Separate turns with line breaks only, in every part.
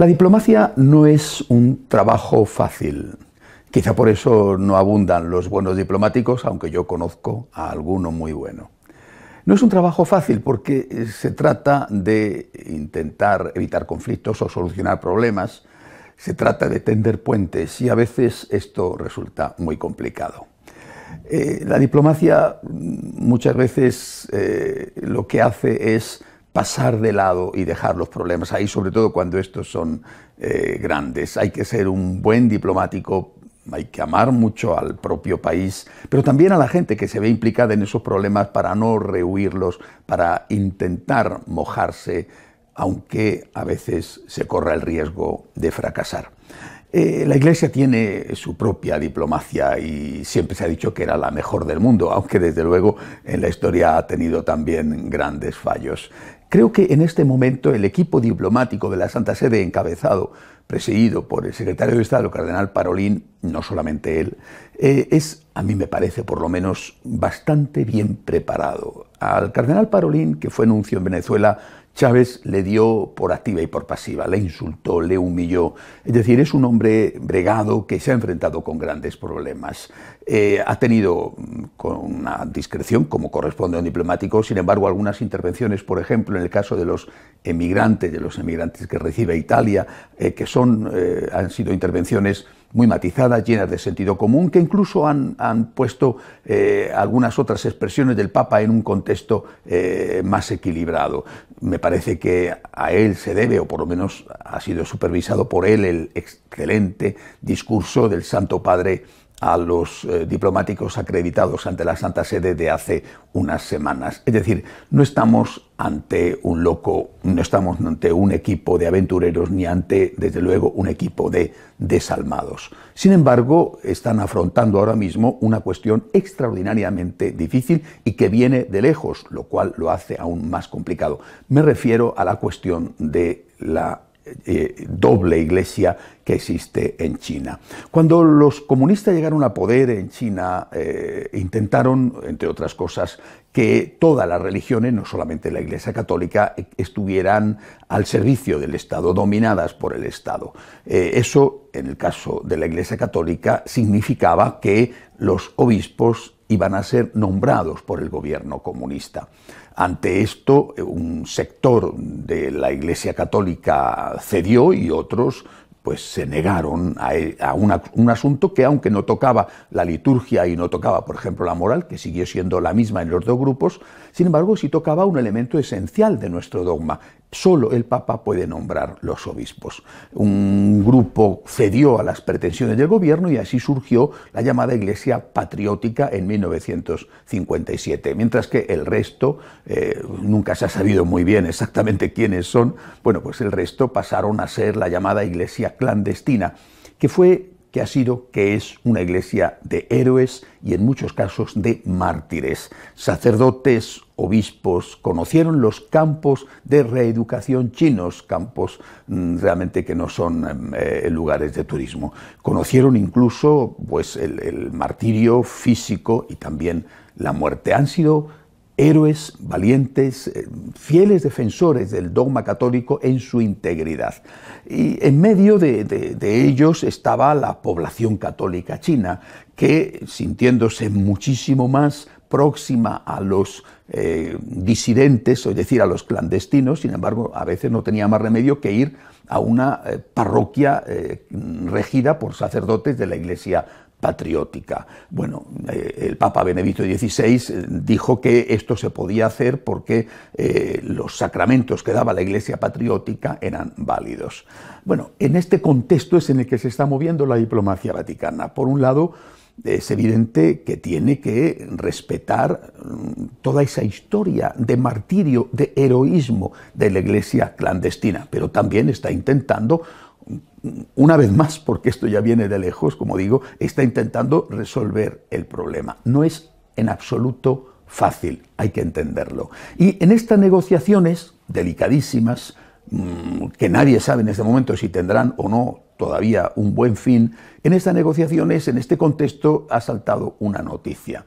La diplomacia no es un trabajo fácil. Quizá por eso no abundan los buenos diplomáticos, aunque yo conozco a alguno muy bueno. No es un trabajo fácil porque se trata de intentar evitar conflictos o solucionar problemas, se trata de tender puentes y a veces esto resulta muy complicado. La diplomacia muchas veces lo que hace es pasar de lado y dejar los problemas ahí, sobre todo cuando estos son grandes. Hay que ser un buen diplomático, hay que amar mucho al propio país, pero también a la gente que se ve implicada en esos problemas para no rehuirlos, para intentar mojarse, aunque a veces se corra el riesgo de fracasar. La Iglesia tiene su propia diplomacia y siempre se ha dicho que era la mejor del mundo, aunque desde luego en la historia ha tenido también grandes fallos. Creo que en este momento el equipo diplomático de la Santa Sede, presidido por el secretario de Estado, el cardenal Parolin, no solamente él, es, a mí me parece por lo menos, bastante bien preparado. Al cardenal Parolin, que fue nuncio en Venezuela, Chávez le dio por activa y por pasiva, le insultó, le humilló. Es decir, es un hombre bregado que se ha enfrentado con grandes problemas. Ha tenido con una discreción, como corresponde a un diplomático, sin embargo, algunas intervenciones, por ejemplo, en el caso de los emigrantes que recibe Italia, que han sido intervenciones muy matizadas, llenas de sentido común, que incluso han puesto algunas otras expresiones del Papa en un contexto más equilibrado. Me parece que a él se debe, o por lo menos ha sido supervisado por él, el excelente discurso del Santo Padre a los diplomáticos acreditados ante la Santa Sede de hace unas semanas. Es decir, no estamos ante un loco, no estamos ante un equipo de aventureros, ni ante, desde luego, un equipo de desalmados. Sin embargo, están afrontando ahora mismo una cuestión extraordinariamente difícil y que viene de lejos, lo cual lo hace aún más complicado. Me refiero a la cuestión de la doble iglesia que existe en China. Cuando los comunistas llegaron a poder en China, intentaron, entre otras cosas, que todas las religiones, no solamente la Iglesia católica, estuvieran al servicio del Estado, dominadas por el Estado. Eso, en el caso de la Iglesia católica, significaba que los obispos iban a ser nombrados por el gobierno comunista. Ante esto, un sector de la Iglesia católica cedió y otros pues se negaron a un asunto que, aunque no tocaba la liturgia y no tocaba, por ejemplo, la moral, que siguió siendo la misma en los dos grupos, sin embargo, sí tocaba un elemento esencial de nuestro dogma. Solo el Papa puede nombrar los obispos. Un grupo cedió a las pretensiones del gobierno y así surgió la llamada Iglesia Patriótica en 1957, mientras que el resto, nunca se ha sabido muy bien exactamente quiénes son, bueno, pues el resto pasaron a ser la llamada Iglesia Clandestina, que es una iglesia de héroes y en muchos casos de mártires. Sacerdotes, obispos, conocieron los campos de reeducación chinos, campos realmente que no son lugares de turismo. Conocieron incluso pues, el martirio físico y también la muerte. Han sido héroes valientes, fieles defensores del dogma católico en su integridad. Y en medio de ellos estaba la población católica china, que, sintiéndose muchísimo más próxima a los disidentes, es decir, a los clandestinos, sin embargo, a veces no tenía más remedio que ir a una parroquia regida por sacerdotes de la Iglesia patriótica. Bueno, el Papa Benedicto XVI dijo que esto se podía hacer porque los sacramentos que daba la Iglesia patriótica eran válidos. Bueno, en este contexto es en el que se está moviendo la diplomacia vaticana. Por un lado, es evidente que tiene que respetar toda esa historia de martirio, de heroísmo de la Iglesia clandestina, pero también está intentando, una vez más, porque esto ya viene de lejos, como digo, está intentando resolver el problema. No es en absoluto fácil, hay que entenderlo. Y en estas negociaciones delicadísimas, que nadie sabe en este momento si tendrán o no todavía un buen fin, en estas negociaciones, en este contexto, ha saltado una noticia.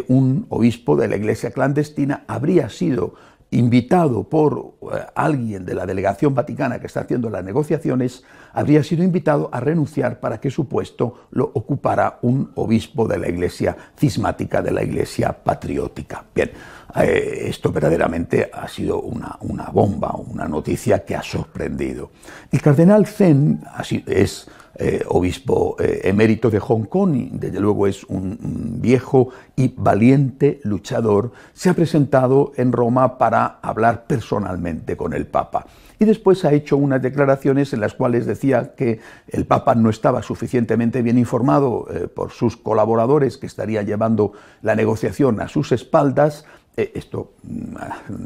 Un obispo de la Iglesia clandestina habría sido invitado por alguien de la delegación vaticana que está haciendo las negociaciones, habría sido invitado a renunciar para que su puesto lo ocupara un obispo de la Iglesia cismática, de la Iglesia patriótica. Bien, esto verdaderamente ha sido una bomba, una noticia que ha sorprendido. El cardenal Zen es obispo emérito de Hong Kong y desde luego es un viejo y valiente luchador. Se ha presentado en Roma para hablar personalmente con el Papa y después ha hecho unas declaraciones en las cuales decía que el Papa no estaba suficientemente bien informado por sus colaboradores que estarían llevando la negociación a sus espaldas. Esto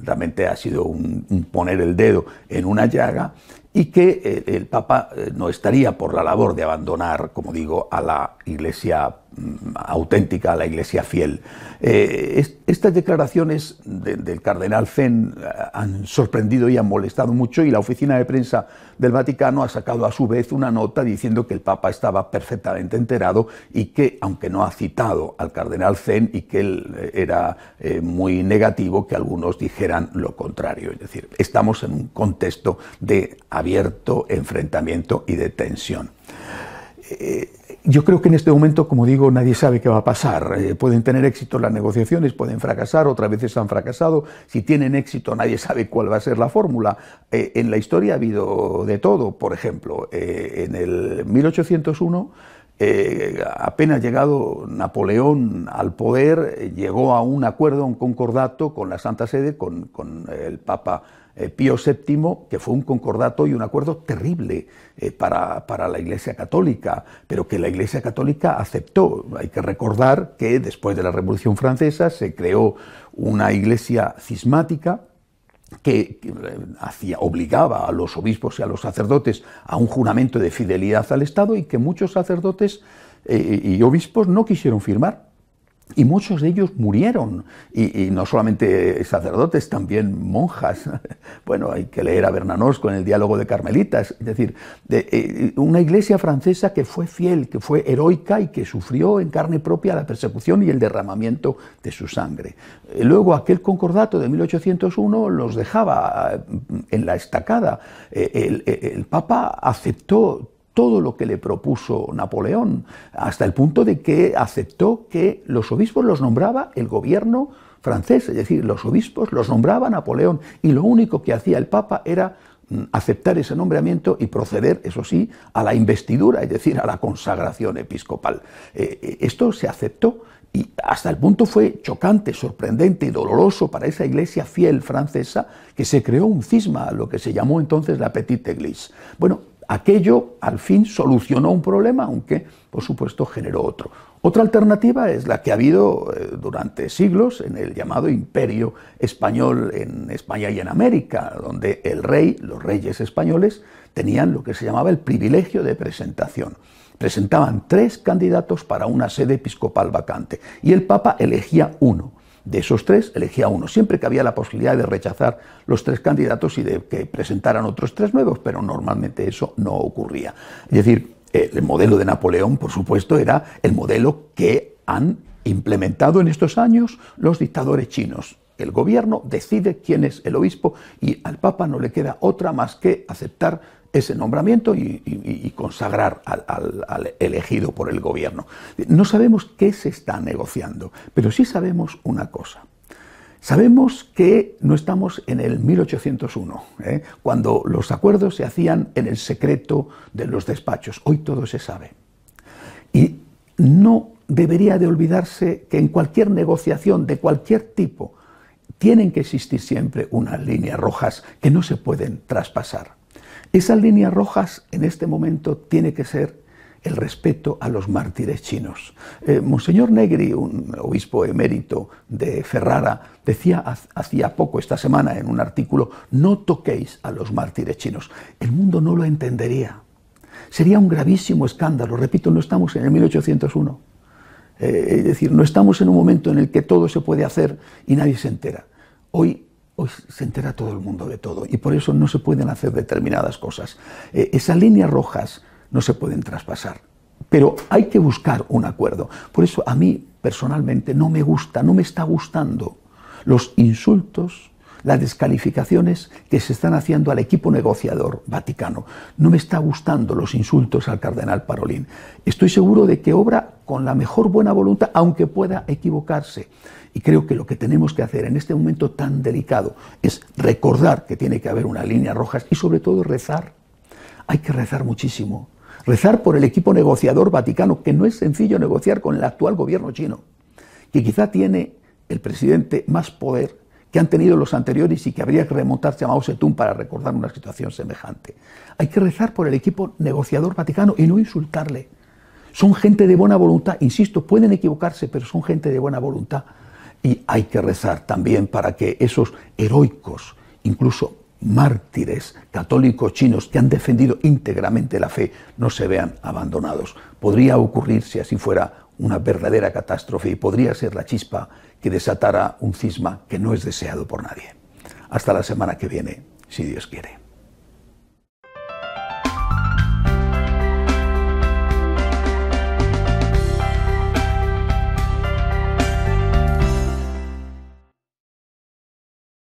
realmente ha sido un poner el dedo en una llaga, y que el Papa no estaría por la labor de abandonar, como digo, a la Iglesia auténtica, a la Iglesia fiel. Estas declaraciones del cardenal Zen han sorprendido y han molestado mucho, y la oficina de prensa del Vaticano ha sacado a su vez una nota diciendo que el Papa estaba perfectamente enterado y que, aunque no ha citado al cardenal Zen y que él era muy negativo, que algunos dijeran lo contrario. Es decir, estamos en un contexto de abierto enfrentamiento y de tensión. Yo creo que en este momento, como digo, nadie sabe qué va a pasar. Pueden tener éxito las negociaciones, pueden fracasar, otras veces han fracasado. Si tienen éxito, nadie sabe cuál va a ser la fórmula. En la historia ha habido de todo. Por ejemplo, en el 1801, apenas llegado Napoleón al poder, llegó a un acuerdo, un concordato con la Santa Sede, con el Papa Pío VII, que fue un concordato y un acuerdo terrible para la Iglesia Católica, pero que la Iglesia Católica aceptó. Hay que recordar que después de la Revolución Francesa se creó una Iglesia cismática que obligaba a los obispos y a los sacerdotes a un juramento de fidelidad al Estado, y que muchos sacerdotes y obispos no quisieron firmar. Y muchos de ellos murieron, y no solamente sacerdotes, también monjas. Bueno, hay que leer a Bernanos con el diálogo de Carmelitas. Es decir, una iglesia francesa que fue fiel, que fue heroica y que sufrió en carne propia la persecución y el derramamiento de su sangre. Luego aquel concordato de 1801 los dejaba en la estacada. El Papa aceptó todo lo que le propuso Napoleón, hasta el punto de que aceptó que los obispos los nombraba el gobierno francés, es decir, los obispos los nombraba Napoleón, y lo único que hacía el Papa era aceptar ese nombramiento y proceder, eso sí, a la investidura, es decir, a la consagración episcopal. Esto se aceptó, y hasta el punto fue chocante, sorprendente y doloroso para esa iglesia fiel francesa, que se creó un cisma, lo que se llamó entonces la Petite Église. Bueno, aquello al fin solucionó un problema, aunque por supuesto generó otro. Otra alternativa es la que ha habido durante siglos en el llamado Imperio Español en España y en América, donde el rey, los reyes españoles, tenían lo que se llamaba el privilegio de presentación. Presentaban 3 candidatos para una sede episcopal vacante, y el Papa elegía uno. De esos 3 elegía uno, siempre que había la posibilidad de rechazar los 3 candidatos y de que presentaran otros 3 nuevos, pero normalmente eso no ocurría. Es decir, el modelo de Napoleón, por supuesto, era el modelo que han implementado en estos años los dictadores chinos. El gobierno decide quién es el obispo, y al Papa no le queda otra más que aceptar ese nombramiento y consagrar al elegido por el gobierno. No sabemos qué se está negociando, pero sí sabemos una cosa. Sabemos que no estamos en el 1801, cuando los acuerdos se hacían en el secreto de los despachos. Hoy todo se sabe. Y no debería de olvidarse que en cualquier negociación de cualquier tipo tienen que existir siempre unas líneas rojas que no se pueden traspasar. Esas líneas rojas en este momento tiene que ser el respeto a los mártires chinos. Monseñor Negri, un obispo emérito de Ferrara, decía hacía poco, esta semana, en un artículo: no toquéis a los mártires chinos. El mundo no lo entendería. Sería un gravísimo escándalo. Repito, no estamos en el 1801. Es decir, no estamos en un momento en el que todo se puede hacer y nadie se entera. Hoy se entera todo el mundo de todo, y por eso no se pueden hacer determinadas cosas. Esas líneas rojas no se pueden traspasar, pero hay que buscar un acuerdo. Por eso a mí personalmente no me está gustando los insultos, las descalificaciones que se están haciendo al equipo negociador vaticano. No me está gustando los insultos al cardenal Parolin. Estoy seguro de que obra con la mejor buena voluntad, aunque pueda equivocarse. Y creo que lo que tenemos que hacer en este momento tan delicado es recordar que tiene que haber unas líneas rojas y sobre todo rezar. Hay que rezar muchísimo. Rezar por el equipo negociador vaticano, que no es sencillo negociar con el actual gobierno chino, que quizá tiene el presidente más poder que han tenido los anteriores y que habría que remontarse a Mao Zedong para recordar una situación semejante. Hay que rezar por el equipo negociador vaticano y no insultarle. Son gente de buena voluntad, insisto, pueden equivocarse, pero son gente de buena voluntad. Y hay que rezar también para que esos heroicos, incluso mártires católicos chinos que han defendido íntegramente la fe, no se vean abandonados. Podría ocurrir, si así fuera, una verdadera catástrofe y podría ser la chispa que desatara un cisma que no es deseado por nadie. Hasta la semana que viene, si Dios quiere.